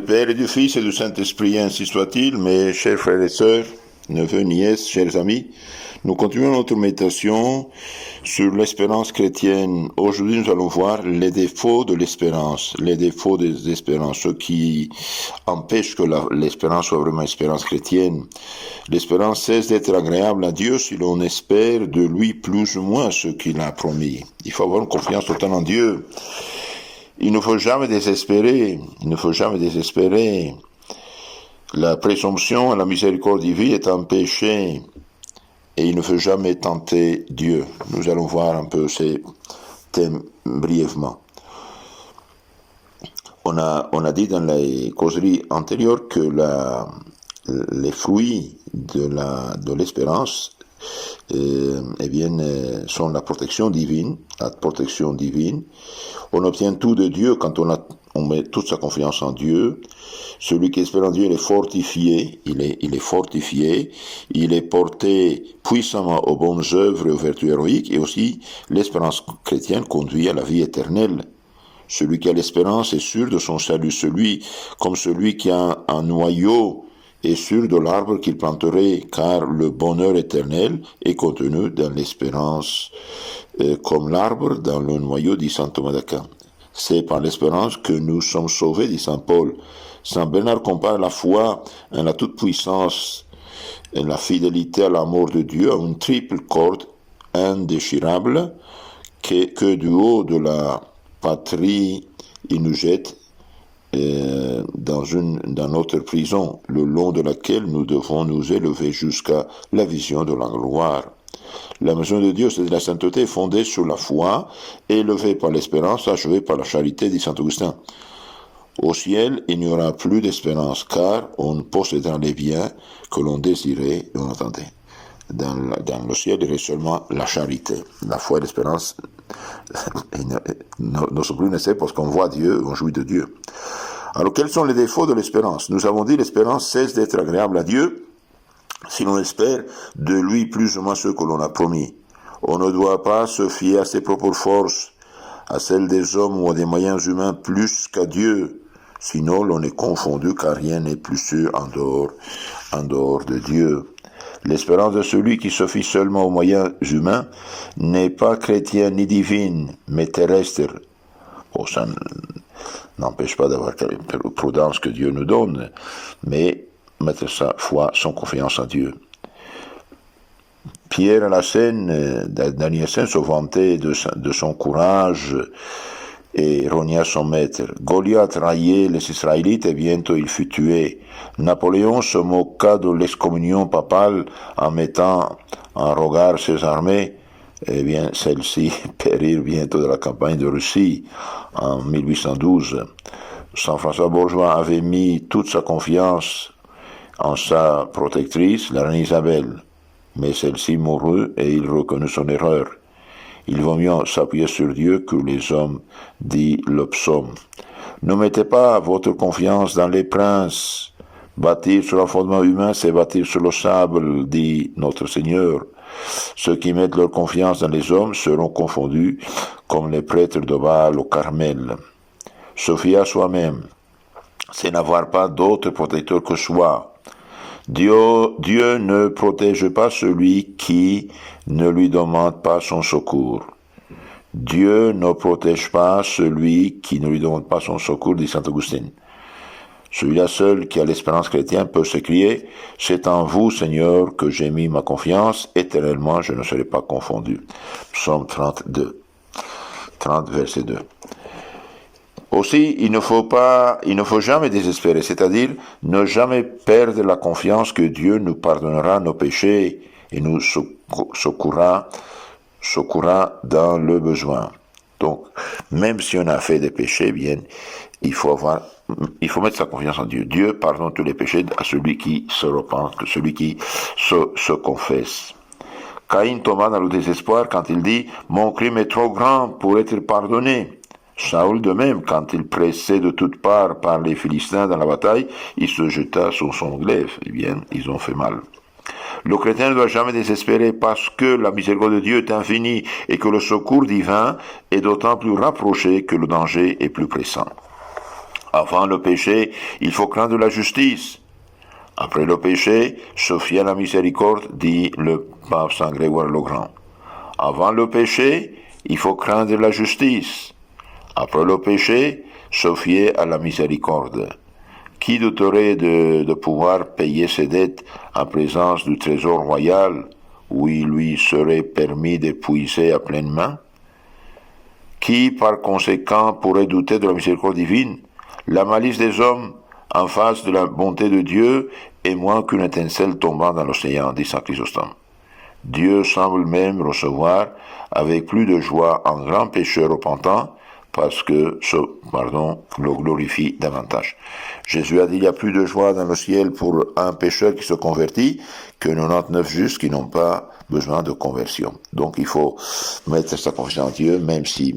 Père et du Fils et du Saint-Esprit, ainsi soit-il, mes chers frères et sœurs, neveux, nièces, chers amis, nous continuons notre méditation sur l'espérance chrétienne. Aujourd'hui, nous allons voir les défauts de l'espérance, ce qui empêche que l'espérance soit vraiment espérance chrétienne. L'espérance cesse d'être agréable à Dieu si l'on espère de lui plus ou moins ce qu'il a promis. Il faut avoir une confiance totale en Dieu. Il ne faut jamais désespérer. La présomption à la miséricorde divine est un péché et il ne faut jamais tenter Dieu. Nous allons voir un peu ces thèmes brièvement. On a dit dans les causeries antérieures que les fruits de l'espérance sont la protection divine. On obtient tout de Dieu quand on met toute sa confiance en Dieu. Celui qui espère en Dieu, il est fortifié, il est porté puissamment aux bonnes œuvres et aux vertus héroïques, et aussi l'espérance chrétienne conduit à la vie éternelle. Celui qui a l'espérance est sûr de son salut, celui qui a un noyau est sûr de l'arbre qu'il planterait, car le bonheur éternel est contenu dans l'espérance, comme l'arbre dans le noyau, dit saint Thomas d'Aquin. C'est par l'espérance que nous sommes sauvés, dit saint Paul. Saint Bernard compare la foi en la toute-puissance et la fidélité à l'amour de Dieu à une triple corde indéchirable que du haut de la patrie il nous jette dans notre prison, le long de laquelle nous devons nous élever jusqu'à la vision de la gloire. La maison de Dieu, c'est de la sainteté fondée sur la foi, élevée par l'espérance, achevée par la charité, dit saint Augustin. Au ciel, il n'y aura plus d'espérance, car on possédera les biens que l'on désirait et on attendait. Dans le ciel, il reste seulement la charité. La foi et l'espérance ne sont plus nécessaires parce qu'on voit Dieu, on jouit de Dieu. Alors, quels sont les défauts de l'espérance? Nous avons dit l'espérance cesse d'être agréable à Dieu si l'on espère de lui plus ou moins ce que l'on a promis. On ne doit pas se fier à ses propres forces, à celles des hommes ou à des moyens humains plus qu'à Dieu. Sinon, l'on est confondu car rien n'est plus sûr en dehors de Dieu. L'espérance de celui qui se fie seulement aux moyens humains n'est pas chrétienne ni divine, mais terrestre. Bon, ça n'empêche pas d'avoir la prudence que Dieu nous donne, mais mettre sa foi, son confiance en Dieu. Pierre à la scène, dernière scène, se vantait de son courage et rogna son maître. Goliath raillait les Israélites et bientôt il fut tué. Napoléon se moqua de l'excommunion papale en mettant en regard ses armées. Eh bien, celles-ci périrent bientôt de la campagne de Russie en 1812. Saint François Bourgeois avait mis toute sa confiance en sa protectrice, la reine Isabelle. Mais celle-ci mourut et il reconnut son erreur. Il vaut mieux s'appuyer sur Dieu que les hommes, dit le psaume. Ne mettez pas votre confiance dans les princes. Bâtir sur un fondement humain, c'est bâtir sur le sable, dit notre Seigneur. Ceux qui mettent leur confiance dans les hommes seront confondus comme les prêtres de Baal au Carmel. Se fier à soi-même, c'est n'avoir pas d'autre protecteur que soi. Dieu ne protège pas celui qui ne lui demande pas son secours. Dieu ne protège pas celui qui ne lui demande pas son secours, dit saint Augustin. Celui-là seul qui a l'espérance chrétienne peut s'écrier « C'est en vous, Seigneur, que j'ai mis ma confiance, éternellement je ne serai pas confondu. » Psaume 30, verset 2. Aussi, il ne faut jamais désespérer, c'est-à-dire ne jamais perdre la confiance que Dieu nous pardonnera nos péchés et nous secourra dans le besoin. Donc, même si on a fait des péchés, bien, il faut mettre sa confiance en Dieu. Dieu pardonne tous les péchés à celui qui se repent, celui qui se confesse. Caïn tomba dans le désespoir quand il dit « Mon crime est trop grand pour être pardonné ». Saül de même, quand il pressait de toutes parts par les Philistins dans la bataille, il se jeta sur son glaive. Eh bien, ils ont fait mal. Le chrétien ne doit jamais désespérer parce que la miséricorde de Dieu est infinie et que le secours divin est d'autant plus rapproché que le danger est plus pressant. Avant le péché, il faut craindre la justice. Après le péché, se fier à la miséricorde, dit le pape Saint Grégoire le Grand. Avant le péché, il faut craindre la justice. Après le péché, se fier à la miséricorde. Qui douterait de pouvoir payer ses dettes en présence du trésor royal où il lui serait permis d'épuiser à pleine main? Qui, par conséquent, pourrait douter de la miséricorde divine? La malice des hommes en face de la bonté de Dieu est moins qu'une étincelle tombant dans l'océan, dit Saint Chrysostome. Dieu semble même recevoir avec plus de joie un grand pécheur repentant parce que ce pardon le glorifie davantage. Jésus a dit il y a plus de joie dans le ciel pour un pécheur qui se convertit que 99 justes qui n'ont pas besoin de conversion. Donc il faut mettre sa confiance en Dieu même si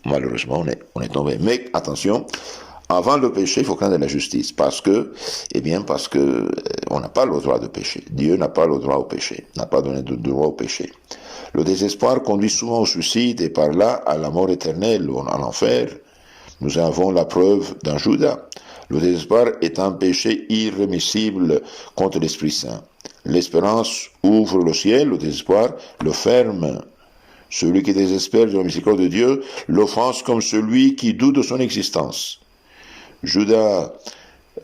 malheureusement on est tombé. Mais attention, avant le péché, il faut craindre la justice, parce que on n'a pas le droit de pécher. Dieu n'a pas le droit au péché, n'a pas donné de droit au péché. Le désespoir conduit souvent au suicide et par là à la mort éternelle ou à l'enfer. Nous avons la preuve dans Judas. Le désespoir est un péché irrémissible contre l'Esprit Saint. L'espérance ouvre le ciel, le désespoir le ferme. Celui qui désespère de la miséricorde de Dieu l'offense comme celui qui doute de son existence. Judas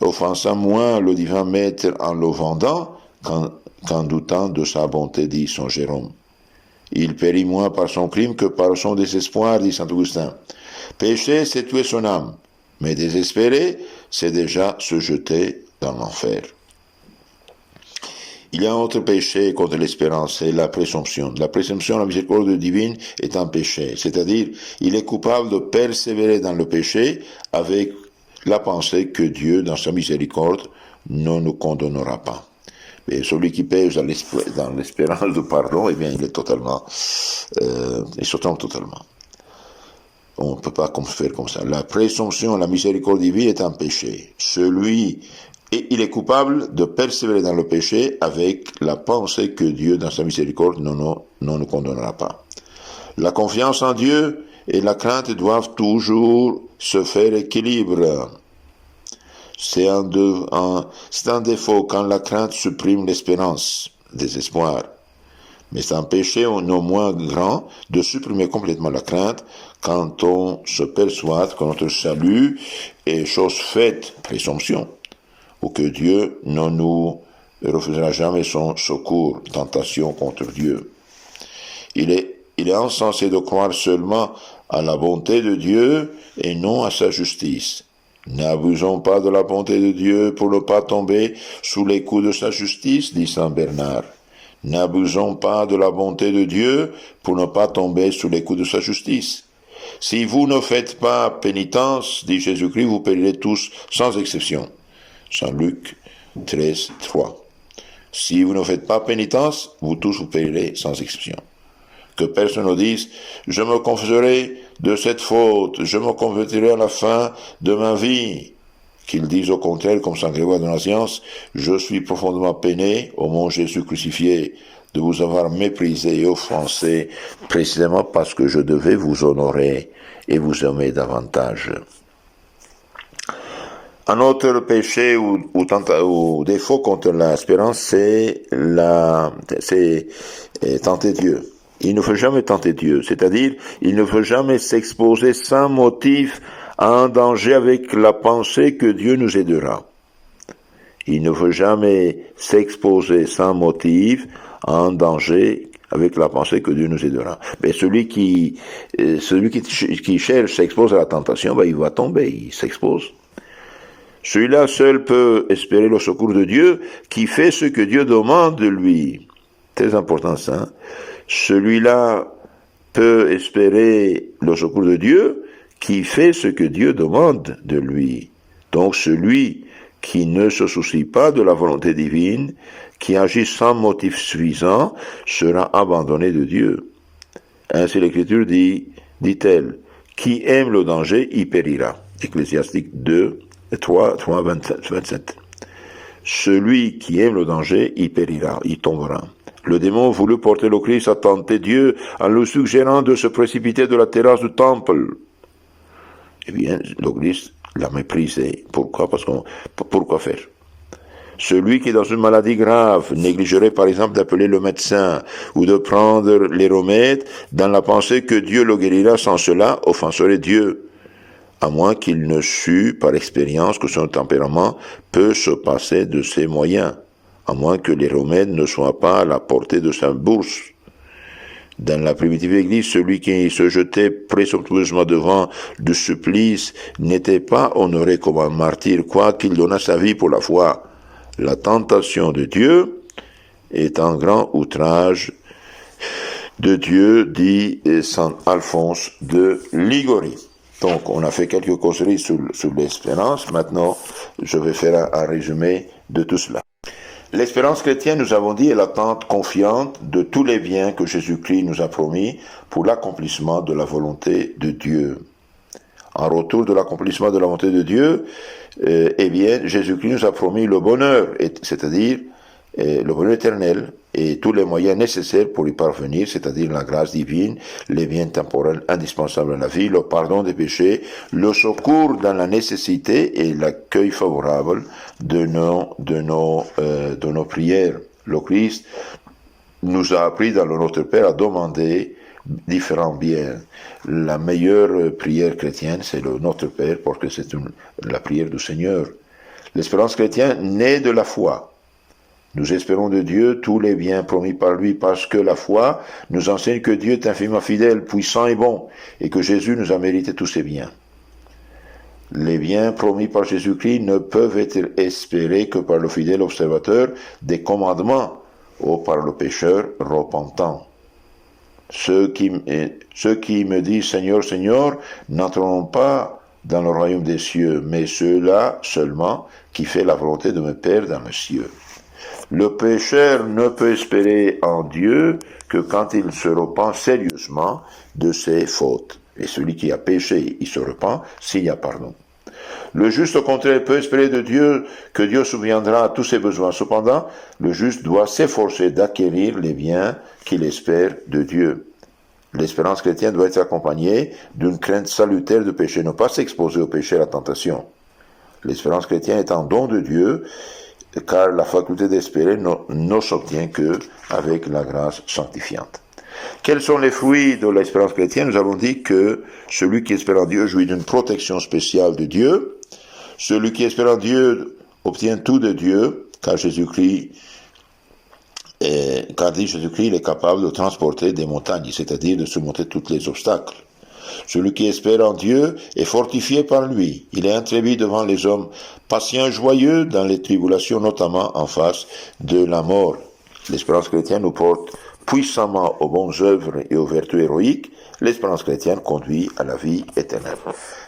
offensa moins le divin maître en le vendant qu'en doutant de sa bonté, dit Saint Jérôme. Il périt moins par son crime que par son désespoir, dit Saint Augustin. Pécher, c'est tuer son âme, mais désespérer, c'est déjà se jeter dans l'enfer. Il y a un autre péché contre l'espérance, c'est la présomption. La présomption à la miséricorde divine est un péché, c'est-à-dire il est coupable de persévérer dans le péché avec la pensée que Dieu, dans sa miséricorde, ne nous condamnera pas. Mais celui qui pêche dans l'espérance de pardon, eh bien, il se trompe totalement. On ne peut pas faire comme ça. La présomption à la miséricorde divine est un péché. Il est coupable de persévérer dans le péché avec la pensée que Dieu, dans sa miséricorde, ne nous condamnera pas. La confiance en Dieu et la crainte doivent toujours se faire équilibre. C'est un défaut quand la crainte supprime l'espérance, désespoir. Mais c'est un péché non moins grand de supprimer complètement la crainte quand on se persuade que notre salut est chose faite, présomption, ou que Dieu ne nous refusera jamais son secours, tentation contre Dieu. Il est insensé de croire seulement à la bonté de Dieu et non à sa justice. N'abusons pas de la bonté de Dieu pour ne pas tomber sous les coups de sa justice, dit Saint Bernard. N'abusons pas de la bonté de Dieu pour ne pas tomber sous les coups de sa justice. Si vous ne faites pas pénitence, dit Jésus-Christ, vous périrez tous sans exception. Saint Luc 13, 3. Si vous ne faites pas pénitence, vous tous vous périrez sans exception. Que personne ne dise, je me confesserai de cette faute, je me convertirai à la fin de ma vie. Qu'ils disent au contraire, comme Saint Grégoire de Nazianze, je suis profondément peiné, ô mon Jésus crucifié, de vous avoir méprisé et offensé, précisément parce que je devais vous honorer et vous aimer davantage. Un autre péché ou défaut contre l'espérance, c'est tenter Dieu. Il ne faut jamais tenter Dieu, c'est-à-dire, il ne faut jamais s'exposer sans motif à un danger avec la pensée que Dieu nous aidera. Il ne faut jamais s'exposer sans motif à un danger avec la pensée que Dieu nous aidera. Mais celui qui cherche, s'expose à la tentation, il va tomber, il s'expose. Celui-là seul peut espérer le secours de Dieu, qui fait ce que Dieu demande de lui. Très important ça. Celui-là peut espérer le secours de Dieu, qui fait ce que Dieu demande de lui. Donc celui qui ne se soucie pas de la volonté divine, qui agit sans motif suffisant, sera abandonné de Dieu. Ainsi l'Écriture dit-elle, qui aime le danger, y périra. Ecclésiastique 2, 3, 27. celui qui aime le danger, il périra, il tombera. Le démon voulut porter le Christ à tenter Dieu en lui suggérant de se précipiter de la terrasse du temple. Eh bien, le Christ l'a méprisé. Pourquoi? Pourquoi faire? Celui qui est dans une maladie grave négligerait par exemple d'appeler le médecin ou de prendre les remèdes dans la pensée que Dieu le guérira. Sans cela, offenserait Dieu, à moins qu'il ne sût par expérience que son tempérament peut se passer de ses moyens, à moins que les remèdes ne soient pas à la portée de sa bourse. Dans la primitive Église, celui qui se jetait présomptueusement devant du supplice n'était pas honoré comme un martyr, quoiqu'il donnât sa vie pour la foi. La tentation de Dieu est un grand outrage de Dieu, dit Saint Alphonse de Ligorie. Donc, on a fait quelques causeries sur l'espérance. Maintenant, je vais faire un résumé de tout cela. L'espérance chrétienne, nous avons dit, est l'attente confiante de tous les biens que Jésus-Christ nous a promis pour l'accomplissement de la volonté de Dieu. En retour de l'accomplissement de la volonté de Dieu, eh bien, Jésus-Christ nous a promis le bonheur, c'est-à-dire le bonheur éternel et tous les moyens nécessaires pour y parvenir, c'est-à-dire la grâce divine, les biens temporels indispensables à la vie, le pardon des péchés, le secours dans la nécessité et l'accueil favorable de nos prières. Le Christ nous a appris dans le Notre Père à demander différents biens. La meilleure prière chrétienne, c'est le Notre Père, parce que c'est la prière du Seigneur. L'espérance chrétienne naît de la foi. Nous espérons de Dieu tous les biens promis par lui, parce que la foi nous enseigne que Dieu est infiniment fidèle, puissant et bon, et que Jésus nous a mérité tous ces biens. Les biens promis par Jésus-Christ ne peuvent être espérés que par le fidèle observateur des commandements ou par le pécheur repentant. Ceux qui me disent Seigneur, Seigneur, n'entreront pas dans le royaume des cieux, mais ceux-là seulement qui font la volonté de mon Père dans les cieux. Le pécheur ne peut espérer en Dieu que quand il se repent sérieusement de ses fautes. Et celui qui a péché, il se repent s'il y a pardon. Le juste, au contraire, peut espérer de Dieu que Dieu subviendra à tous ses besoins. Cependant, le juste doit s'efforcer d'acquérir les biens qu'il espère de Dieu. L'espérance chrétienne doit être accompagnée d'une crainte salutaire de péché, ne pas s'exposer au péché et à la tentation. L'espérance chrétienne est un don de Dieu, car la faculté d'espérer ne s'obtient que avec la grâce sanctifiante. Quels sont les fruits de l'espérance chrétienne? Nous avons dit que celui qui espère en Dieu jouit d'une protection spéciale de Dieu. Celui qui espère en Dieu obtient tout de Dieu, car Jésus-Christ, il est capable de transporter des montagnes, c'est-à-dire de surmonter tous les obstacles. Celui qui espère en Dieu est fortifié par lui. Il est intrépide devant les hommes, patient, joyeux dans les tribulations, notamment en face de la mort. L'espérance chrétienne nous porte puissamment aux bonnes œuvres et aux vertus héroïques. L'espérance chrétienne conduit à la vie éternelle.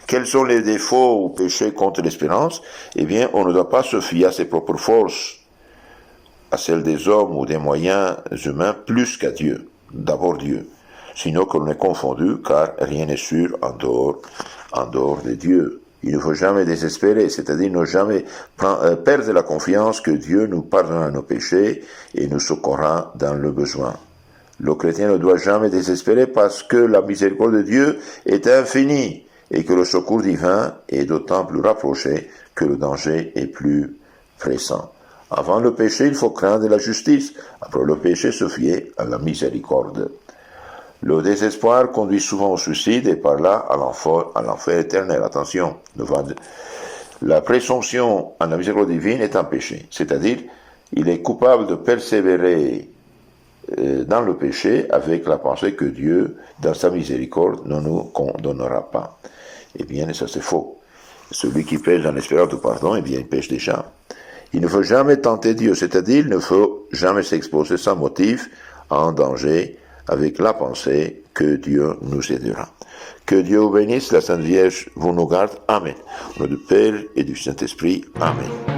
Quels sont les défauts ou péchés contre l'espérance? Eh bien, on ne doit pas se fier à ses propres forces, à celles des hommes ou des moyens humains, plus qu'à Dieu. D'abord Dieu. Sinon que l'on est confondu, car rien n'est sûr en dehors de Dieu. Il ne faut jamais désespérer, c'est-à-dire ne jamais perdre la confiance que Dieu nous pardonnera nos péchés et nous secourra dans le besoin. Le chrétien ne doit jamais désespérer parce que la miséricorde de Dieu est infinie et que le secours divin est d'autant plus rapproché que le danger est plus pressant. Avant le péché, il faut craindre la justice. Après le péché, se fier à la miséricorde. Le désespoir conduit souvent au suicide et par là à l'enfer éternel. Attention, la présomption en la miséricorde divine est un péché. C'est-à-dire, il est coupable de persévérer dans le péché avec la pensée que Dieu, dans sa miséricorde, ne nous condamnera pas. Eh bien, ça c'est faux. Celui qui pêche en espérant du pardon, eh bien, il pêche déjà. Il ne faut jamais tenter Dieu, c'est-à-dire, il ne faut jamais s'exposer sans motif à un danger avec la pensée que Dieu nous aidera. Que Dieu vous bénisse, la Sainte Vierge vous nous garde. Amen. Au nom du Père et du Saint-Esprit. Amen.